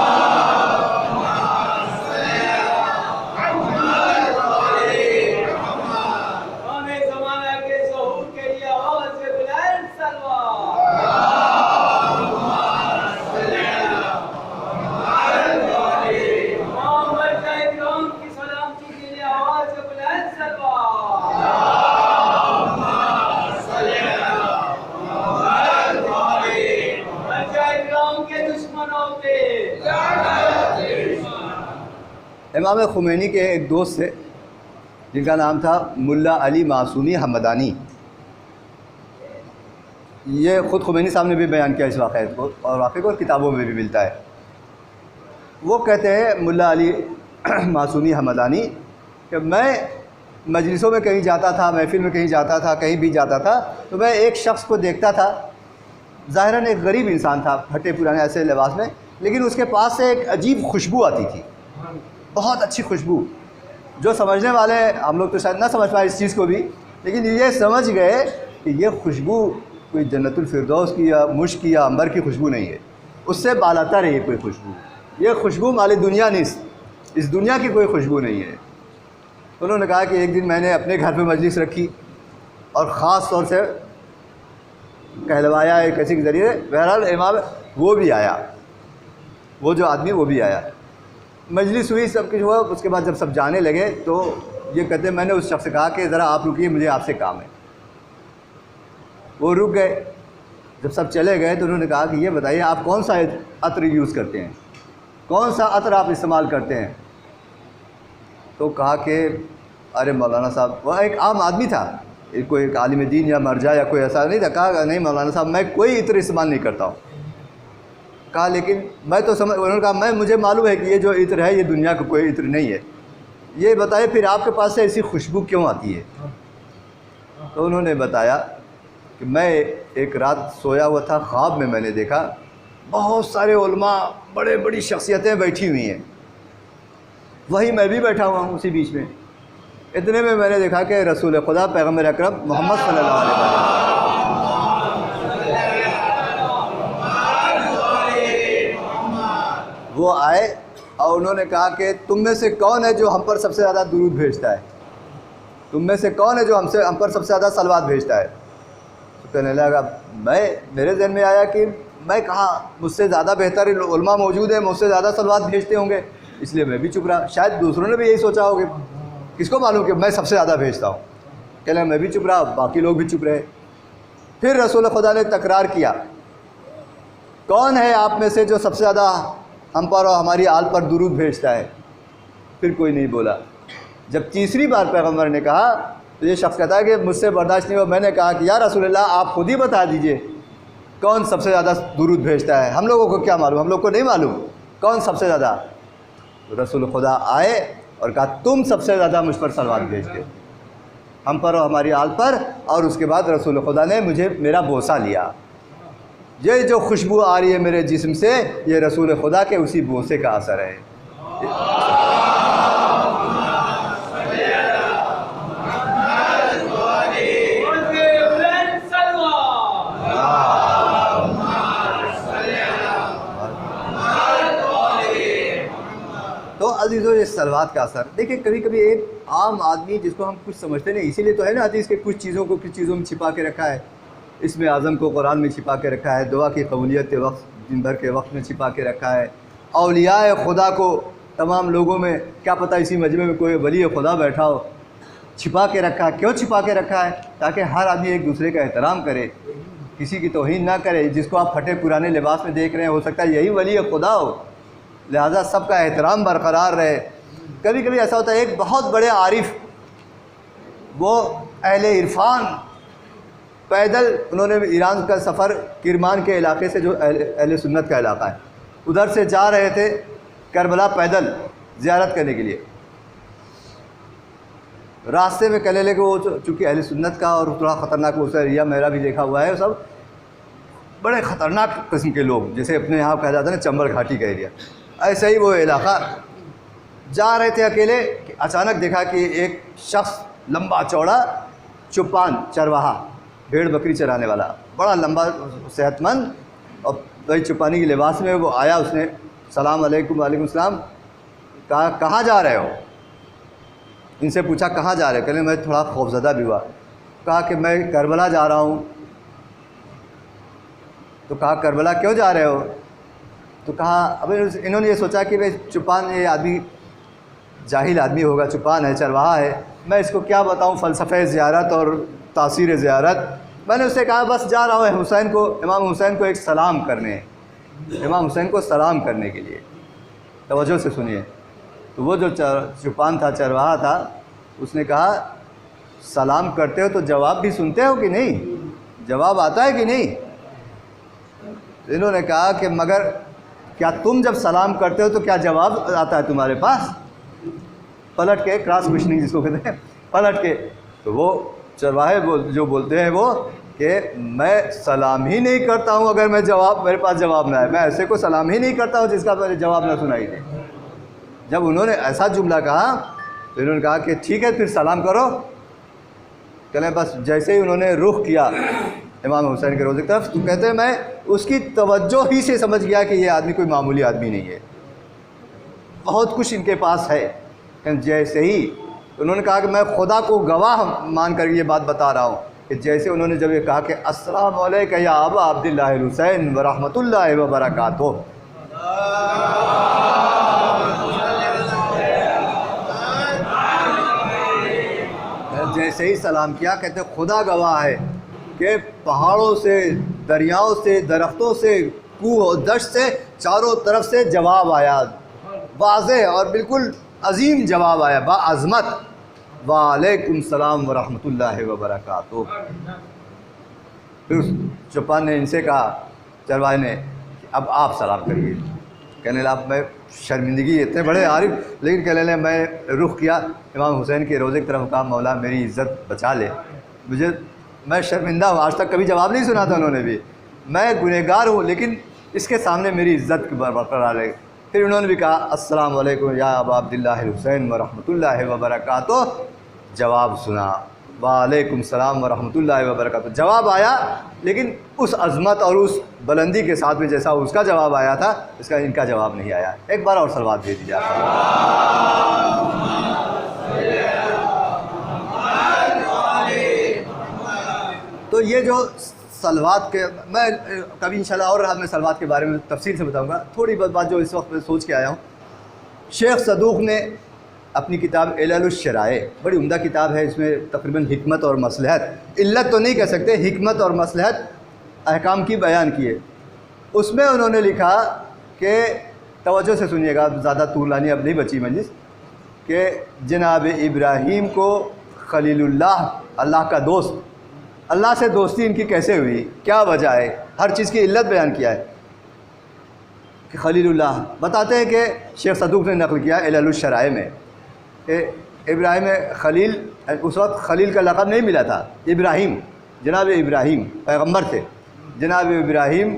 امام خمینی کے ایک دوست تھے جن کا نام تھا ملا علی معصومی حمدانی۔ یہ خود خمینی صاحب نے بھی بیان کیا اس واقعے کو، اور واقعے کو کتابوں میں بھی ملتا ہے۔ وہ کہتے ہیں ملا علی معصومی حمدانی کہ میں مجلسوں میں کہیں جاتا تھا، محفل میں کہیں جاتا تھا، کہیں بھی جاتا تھا تو میں ایک شخص کو دیکھتا تھا، ظاہراً ایک غریب انسان تھا، پھٹے پرانے ایسے لباس میں، لیکن اس کے پاس سے ایک عجیب خوشبو آتی تھی، بہت اچھی خوشبو۔ جو سمجھنے والے، ہم لوگ تو شاید نہ سمجھ پائے اس چیز کو بھی، لیکن یہ سمجھ گئے کہ یہ خوشبو کوئی جنت الفردوس کی یا مشک کی یا عنبر کی خوشبو نہیں ہے، اس سے بالاتر ہے یہ کوئی خوشبو، یہ خوشبو مال دنیا نیست، اس دنیا کی کوئی خوشبو نہیں ہے۔ انہوں نے کہا کہ ایک دن میں نے اپنے گھر پہ مجلس رکھی اور خاص طور سے کہلوایا ہے کسی کے ذریعے، بہرحال امام وہ بھی آیا، وہ جو آدمی وہ بھی آیا، مجلس ہوئی، سب کچھ ہوا۔ اس کے بعد جب سب جانے لگے تو یہ کہتے ہیں میں نے اس شخص سے کہا کہ ذرا آپ رکیے، مجھے آپ سے کام ہے۔ وہ رک گئے۔ جب سب چلے گئے تو انہوں نے کہا کہ یہ بتائیے آپ کون سا عطر یوز کرتے ہیں، کون سا عطر آپ استعمال کرتے ہیں؟ تو کہا کہ ارے مولانا صاحب، وہ ایک عام آدمی تھا، کوئی ایک عالم دین یا مرجع یا کوئی ایسا نہیں تھا۔ کہا نہیں مولانا صاحب میں کوئی عطر استعمال نہیں کرتا ہوں۔ کہا لیکن میں تو انہوں نے کہا مجھے معلوم ہے کہ یہ جو عطر ہے یہ دنیا کا کوئی عطر نہیں ہے، یہ بتائیے پھر آپ کے پاس سے ایسی خوشبو کیوں آتی ہے؟ تو انہوں نے بتایا کہ میں ایک رات سویا ہوا تھا، خواب میں نے دیکھا بہت سارے علماء، بڑی شخصیتیں بیٹھی ہوئی ہیں، وہی میں بھی بیٹھا ہوا ہوں اسی بیچ میں۔ اتنے میں نے دیکھا کہ رسول خدا پیغمبر اکرم محمد صلی اللہ علیہ وسلم وہ آئے اور انہوں نے کہا کہ تم میں سے کون ہے جو ہم پر سب سے زیادہ درود بھیجتا ہے؟ تم میں سے کون ہے جو ہم پر سب سے زیادہ صلوات بھیجتا ہے؟ تو کہنے لگا میرے ذہن میں آیا کہ میں کہا، مجھ سے زیادہ بہتر علماء موجود ہیں، مجھ سے زیادہ صلوات بھیجتے ہوں گے، اس لیے میں بھی چپ رہا۔ شاید دوسروں نے بھی یہی سوچا ہوگا، کس کو معلوم کہ میں سب سے زیادہ بھیجتا ہوں۔ کہنے میں بھی چپ رہا، باقی لوگ بھی چپ رہے۔ پھر رسول خدا نے تکرار کیا، کون ہے آپ میں سے جو سب سے زیادہ ہم پر اور ہماری آل پر درود بھیجتا ہے؟ پھر کوئی نہیں بولا۔ جب تیسری بار پیغمبر نے کہا تو یہ شخص کہتا ہے کہ مجھ سے برداشت نہیں ہوا، میں نے کہا کہ یا رسول اللہ آپ خود ہی بتا دیجئے کون سب سے زیادہ درود بھیجتا ہے، ہم لوگوں کو کیا معلوم، ہم لوگ کو نہیں معلوم کون سب سے زیادہ۔ رسول خدا آئے اور کہا تم سب سے زیادہ مجھ پر صلوات بھیجتے، ہم پر اور ہماری آل پر۔ اور اس کے بعد رسول خدا نے میرا بوسہ لیا۔ یہ جو خوشبو آ رہی ہے میرے جسم سے، یہ رسول خدا کے اسی بوسے کا اثر ہے۔ عزیزوں یہ صلوات کا اثر دیکھیں، کبھی کبھی ایک عام آدمی جس کو ہم کچھ سمجھتے نہیں، اسی لیے تو ہے نا حدیث کہ کچھ چیزوں کو کچھ چیزوں میں چھپا کے رکھا ہے، اس میں اعظم کو قرآن میں چھپا کے رکھا ہے، دعا کی قبولیت کے وقت دن بھر کے وقت میں چھپا کے رکھا ہے، اولیاء خدا کو تمام لوگوں میں کیا پتہ اسی مجمع میں کوئی ولی خدا بیٹھا ہو، چھپا کے رکھا ہے۔ کیوں چھپا کے رکھا ہے؟ تاکہ ہر آدمی ایک دوسرے کا احترام کرے، کسی کی توہین نہ کرے۔ جس کو آپ پھٹے پرانے لباس میں دیکھ رہے ہیں ہو سکتا ہے یہی ولی خدا ہو، لہذا سب کا احترام برقرار رہے۔ کبھی کبھی ایسا ہوتا ہے ایک بہت بڑے عارف، وہ اہل عرفان، پیدل انہوں نے ایران کا سفر کرمان کے علاقے سے جو اہل سنت کا علاقہ ہے ادھر سے جا رہے تھے کربلا پیدل زیارت کرنے کے لیے۔ راستے میں کہنے لگے کہ وہ چونکہ اہل سنت کا اور تھوڑا خطرناک اس ایریا میرا بھی دیکھا ہوا ہے، سب بڑے خطرناک قسم کے لوگ، جیسے اپنے یہاں کہا جاتا ہے نا چمبل گھاٹی کا ایریا، ایسا ہی وہ علاقہ۔ جا رہے تھے اکیلے کہ اچانک دیکھا کہ ایک شخص لمبا چوڑا چوپان چرواہا، بھیڑ بکری چرانے والا، بڑا لمبا صحت مند اور بھائی چوپانی کے لباس میں وہ آیا۔ اس نے السلام علیکم، وعلیکم السلام، کہا کہاں جا رہے ہو؟ ان سے پوچھا کہاں جا رہے ہو؟ کہنے میں تھوڑا خوفزدہ بھی ہوا، کہا کہ میں کربلا جا رہا ہوں۔ تو کہا کربلا کیوں جا رہے ہو؟ تو کہا اب انہوں نے یہ سوچا کہ بھائی چوپان یہ آدمی جاہل آدمی ہوگا، چوپان ہے، چرواہا ہے، میں اس کو کیا بتاؤں فلسفہ زیارت اور تاثیر زیارت۔ میں نے اس سے کہا بس جا رہا ہوں حسین کو، امام حسین کو ایک سلام کرنے، امام حسین کو سلام کرنے کے لیے۔ توجہ سے سنیے، تو وہ جو چوپان تھا، چرواہا تھا، اس نے کہا سلام کرتے ہو تو جواب بھی سنتے ہو کہ نہیں؟ جواب آتا ہے کہ نہیں؟ انہوں نے کہا کہ مگر کیا تم جب سلام کرتے ہو تو کیا جواب آتا ہے تمہارے پاس؟ پلٹ کے، کراس کوشچننگ جس کو کہتے ہیں، پلٹ کے۔ تو وہ چرواہے جو بولتے ہیں وہ کہ میں سلام ہی نہیں کرتا ہوں اگر میرے پاس جواب نہ آئے، میں ایسے کو سلام ہی نہیں کرتا ہوں جس کا میرے جواب نہ سنائی دے۔ جب انہوں نے ایسا جملہ کہا تو انہوں نے کہا کہ ٹھیک ہے پھر سلام کرو۔ کہنے بس جیسے ہی انہوں نے رخ کیا امام حسین کے روضے کی طرف، تو کہتے ہیں میں اس کی توجہ ہی سے سمجھ گیا کہ یہ آدمی کوئی معمولی آدمی نہیں ہے، بہت کچھ ان کے پاس ہے۔ جیسے ہی انہوں نے کہا کہ میں خدا کو گواہ مان کر یہ بات بتا رہا ہوں کہ جیسے انہوں نے جب یہ کہا کہ السلام علیکم یا ابا عبداللہ الحسین ورحمۃ اللہ وبرکاتہ، جیسے ہی سلام کیا، کہتے خدا گواہ ہے کہ پہاڑوں سے، دریاؤں سے، درختوں سے، کوہ و دشت سے، چاروں طرف سے جواب آیا، واضح اور بالکل عظیم جواب آیا، باعظمت، وعلیکم السلام ورحمۃ اللہ وبرکاتہ۔ پھر چوپان نے ان سے کہا، چرواہے نے، کہ اب آپ سلام کریے۔ کہنے لگا میں شرمندگی، اتنے بڑے عارف، لیکن کہنے لگا میں رخ کیا امام حسین کے روضے کی طرف، کہا مولا میری عزت بچا لے، میں شرمندہ ہوں، آج تک کبھی جواب نہیں سنا تھا انہوں نے بھی، میں گنہگار ہوں، لیکن اس کے سامنے میری عزت برقرار ہے۔ پھر انہوں نے بھی کہا السلام علیکم یا ابا عبداللہ الحسین ورحمۃ اللہ وبرکاتہ، جواب سنا، وعلیکم السلام ورحمۃ اللہ وبرکاتہ، جواب آیا، لیکن اس عظمت اور اس بلندی کے ساتھ میں جیسا اس کا جواب آیا تھا، اس کا ان کا جواب نہیں آیا۔ ایک بار اور صلوات بھیج دیجیے آپ۔ تو یہ جو صلوات کے، میں کبھی انشاءاللہ اور رات میں صلوات کے بارے میں تفصیل سے بتاؤں گا، تھوڑی بہت بات جو اس وقت میں سوچ کے آیا ہوں۔ شیخ صدوق نے اپنی کتاب علل الشرائع، بڑی عمدہ کتاب ہے، اس میں تقریباً حکمت اور مصلحت، علت تو نہیں کہہ سکتے، حکمت اور مصلحت احکام کی بیان کیے۔ اس میں انہوں نے لکھا کہ توجہ سے سنیے گا، زیادہ طول لانی اب نہیں بچی مجلس، کہ جناب ابراہیم کو خلیل اللہ، اللہ کا دوست، اللہ سے دوستی ان کی کیسے ہوئی، کیا وجہ ہے، ہر چیز کی علت بیان کیا ہے کہ خلیل اللہ۔ بتاتے ہیں کہ شیخ صدوق نے نقل کیا علل الشرائع میں کہ ابراہیم خلیل، اس وقت خلیل کا لقب نہیں ملا تھا، ابراہیم، جناب ابراہیم پیغمبر تھے۔ جناب ابراہیم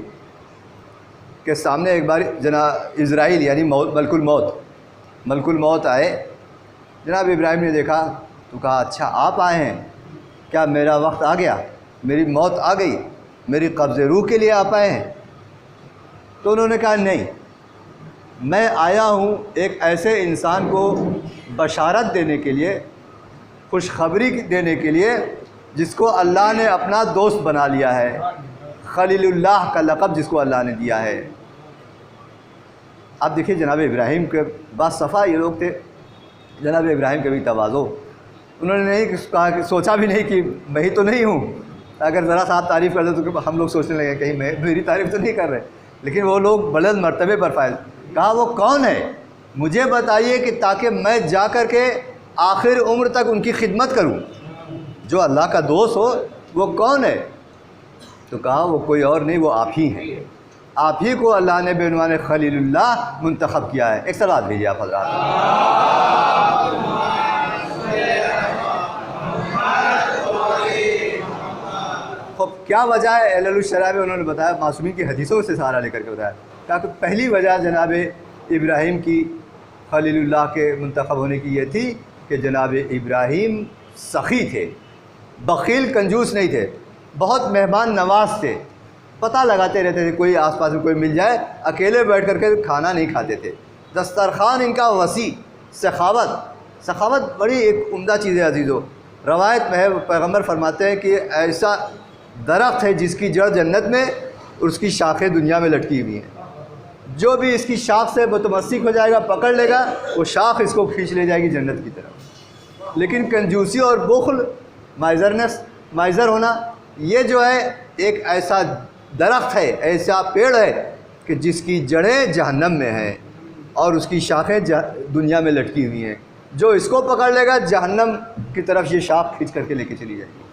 کے سامنے ایک بار جناب اسرائیل یعنی ملک الموت آئے۔ جناب ابراہیم نے دیکھا تو کہا اچھا آپ آئے ہیں، کیا میرا وقت آ گیا، میری موت آ گئی، میری قبض روح کے لیے آپ آئے ہیں؟ تو انہوں نے کہا نہیں، میں آیا ہوں ایک ایسے انسان کو بشارت دینے کے لیے، خوشخبری دینے کے لیے جس کو اللہ نے اپنا دوست بنا لیا ہے، خلیل اللہ کا لقب جس کو اللہ نے دیا ہے۔ اب دیکھیے جناب ابراہیم کے بعض صفا یہ لوگ تھے، جناب ابراہیم کے بھی تواضع، انہوں نے نہیں کہا کہ سوچا بھی نہیں کہ میں ہی تو نہیں ہوں، اگر ذرا سا آپ تعریف کر دیں تو ہم لوگ سوچنے لگے کہیں میری تعریف تو نہیں کر رہے، لیکن وہ لوگ بلند مرتبے پر فائز۔ کہا وہ کون ہے مجھے بتائیے کہ تاکہ میں جا کر کے آخر عمر تک ان کی خدمت کروں، جو اللہ کا دوست ہو وہ کون ہے؟ تو کہا وہ کوئی اور نہیں، وہ آپ ہی ہیں، آپ ہی کو اللہ نے بعنوان خلیل اللہ منتخب کیا ہے۔ ایک صلوات بھیجیے آپ حضرات۔ خب کیا وجہ ہے؟ علل الشرع میں انہوں نے بتایا، معصومین کی حدیثوں سے سہارا لے کر کے بتایا، کہا کہ پہلی وجہ جناب ابراہیم کی خلیل اللہ کے منتخب ہونے کی یہ تھی کہ جناب ابراہیم سخی تھے، بخیل کنجوس نہیں تھے، بہت مہمان نواز تھے، پتہ لگاتے رہتے تھے، کوئی آس پاس میں کوئی مل جائے اکیلے بیٹھ کر کے کھانا نہیں کھاتے تھے۔ دسترخوان ان کا وسیع، سخاوت بڑی ایک عمدہ چیز ہے عزیزو۔ روایت میں ہے، پیغمبر فرماتے ہیں کہ ایسا درخت ہے جس کی جڑ جنت میں اور اس کی شاخیں دنیا میں لٹکی ہوئی ہیں، جو بھی اس کی شاخ سے متمسک ہو جائے گا، پکڑ لے گا، وہ شاخ اس کو کھینچ لے جائے گی جنت کی طرف۔ لیکن کنجوسی اور بخل، مائزر ہونا، یہ جو ہے ایک ایسا درخت ہے، ایسا پیڑ ہے کہ جس کی جڑیں جہنم میں ہیں اور اس کی شاخیں دنیا میں لٹکی ہوئی ہیں، جو اس کو پکڑ لے گا جہنم کی طرف یہ شاخ کھینچ کر کے لے کے چلی جائے گی۔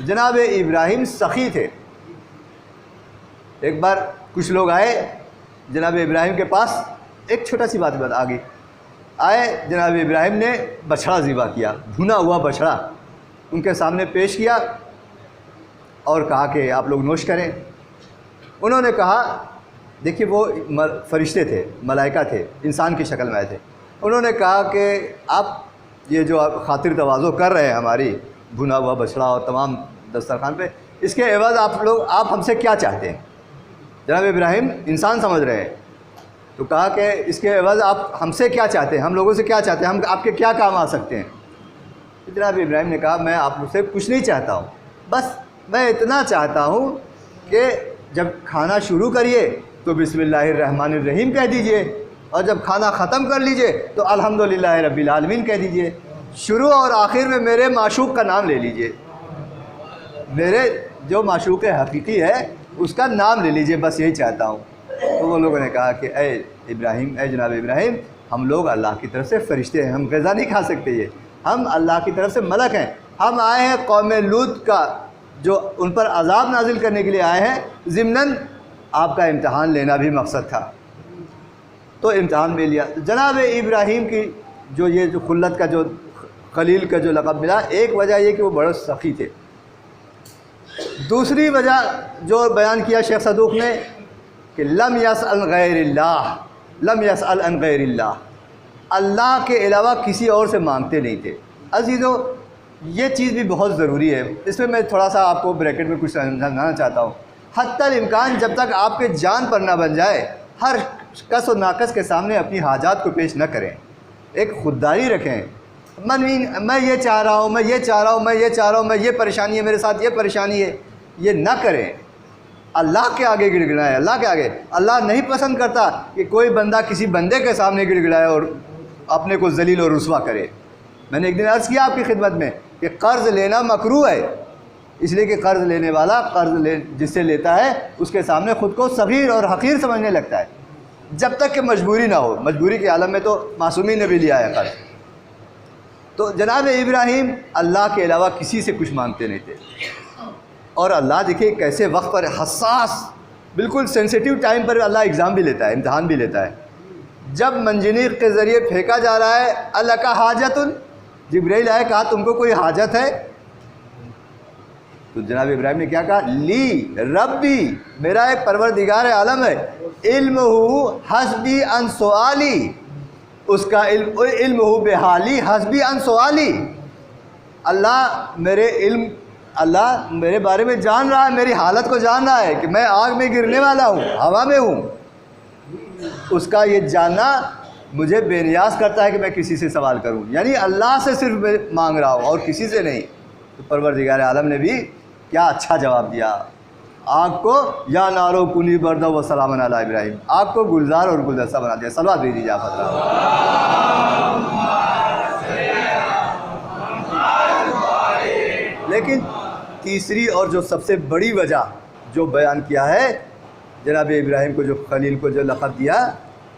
جناب ابراہیم سخی تھے۔ ایک بار کچھ لوگ آئے جناب ابراہیم کے پاس، ایک چھوٹا سی بات آگے آئے، جناب ابراہیم نے بچھڑا ذبح کیا، بھنا ہوا بچھڑا ان کے سامنے پیش کیا اور کہا کہ آپ لوگ نوش کریں۔ انہوں نے کہا، دیکھیے وہ فرشتے تھے، ملائکہ تھے، انسان کی شکل میں آئے تھے، انہوں نے کہا کہ آپ یہ جو خاطر تواضع کر رہے ہیں ہماری، بھنا ہوا بچھڑا اور تمام دسترخوان پہ، اس کے عوض آپ ہم سے کیا چاہتے ہیں؟ جناب ابراہیم انسان سمجھ رہے ہیں، تو کہا کہ اس کے عوض آپ ہم سے کیا چاہتے ہیں، ہم لوگوں سے کیا چاہتے ہیں، ہم آپ کے کیا کام آ سکتے ہیں؟ جناب ابراہیم نے کہا میں آپ سے کچھ نہیں چاہتا ہوں، بس میں اتنا چاہتا ہوں کہ جب کھانا شروع کریے تو بسم اللہ الرحمن الرحیم کہہ دیجئے، اور جب کھانا ختم کر لیجئے تو الحمدللہ رب العالمین کہہ دیجئے، شروع اور آخر میں میرے معشوق کا نام لے لیجئے، میرے جو معشوق حقیقی ہے اس کا نام لے لیجئے، بس یہی چاہتا ہوں۔ تو وہ لوگوں نے کہا کہ اے ابراہیم، اے جناب ابراہیم، ہم لوگ اللہ کی طرف سے فرشتے ہیں، ہم غذا نہیں کھا سکتے، یہ ہم اللہ کی طرف سے ملک ہیں، ہم آئے ہیں قوم لوط کا جو ان پر عذاب نازل کرنے کے لیے آئے ہیں، ضمناً آپ کا امتحان لینا بھی مقصد تھا، تو امتحان میں لیا۔ جناب ابراہیم کی جو خلت کا، جو خلیل کا جو لقب ملا، ایک وجہ یہ کہ وہ بڑے سخی تھے۔ دوسری وجہ جو بیان کیا شیخ صدوق نے کہ لم یسأل غیر اللہ، لم یسأل عن غیر اللہ، اللہ کے علاوہ کسی اور سے مانگتے نہیں تھے۔ عزیزو یہ چیز بھی بہت ضروری ہے، اس میں تھوڑا سا آپ کو بریکٹ میں کچھ سمجھانا چاہتا ہوں۔ حتی الامکان جب تک آپ کے جان پر نہ بن جائے، ہر کس و ناقص کے سامنے اپنی حاجات کو پیش نہ کریں، ایک خودداری رکھیں، میں یہ چاہ رہا ہوں، میں یہ چاہ رہا ہوں، میں یہ چاہ رہا ہوں، میں یہ پریشانی ہے میرے ساتھ، یہ پریشانی ہے، یہ نہ کریں۔ اللہ کے آگے گڑ گڑائے، اللہ کے آگے۔ اللہ نہیں پسند کرتا کہ کوئی بندہ کسی بندے کے سامنے گڑ گڑائے اور اپنے کو ذلیل اور رسوا کرے۔ میں نے ایک دن عرض کیا آپ کی خدمت میں کہ قرض لینا مکروہ ہے، اس لیے کہ قرض لینے والا جس سے لیتا ہے اس کے سامنے خود کو صغیر اور حقیر سمجھنے لگتا ہے، جب تک کہ مجبوری نہ ہو۔ مجبوری کے عالم میں تو معصومین نے بھی لیا ہے قرض۔ تو جناب ابراہیم اللہ کے علاوہ کسی سے کچھ مانگتے نہیں تھے، اور اللہ دیکھیے کیسے وقت پر حساس، بالکل سینسیٹیو ٹائم پر اللہ ایگزام بھی لیتا ہے، امتحان بھی لیتا ہے۔ جب منجنیق کے ذریعے پھینکا جا رہا ہے، اللہ کا حاجت، جبرائیل آئے، کہا تم کو کوئی حاجت ہے؟ تو جناب ابراہیم نے کیا کہا؟ لی ربی، میرا ایک پروردگار عالم ہے، علمہ حسبی عن سوالی، اس کا علم ہو بحالی حسبی عن سوالی، اللہ میرے بارے میں جان رہا ہے، میری حالت کو جان رہا ہے کہ میں آگ میں گرنے والا ہوں، ہوا میں ہوں، اس کا یہ جاننا مجھے بے نیاز کرتا ہے کہ میں کسی سے سوال کروں، یعنی اللہ سے صرف میں مانگ رہا ہوں اور کسی سے نہیں۔ تو پروردگار عالم نے بھی کیا اچھا جواب دیا، آگ کو یا نارو کنی بردا و سلام علی ابراہیم، آگ کو گلزار اور گلدستہ بنا دیا۔ صلوات بھیجیے آپ حضرات۔ لیکن تیسری اور جو سب سے بڑی وجہ جو بیان کیا ہے جناب ابراہیم کو، جو خلیل کو جو لقب دیا،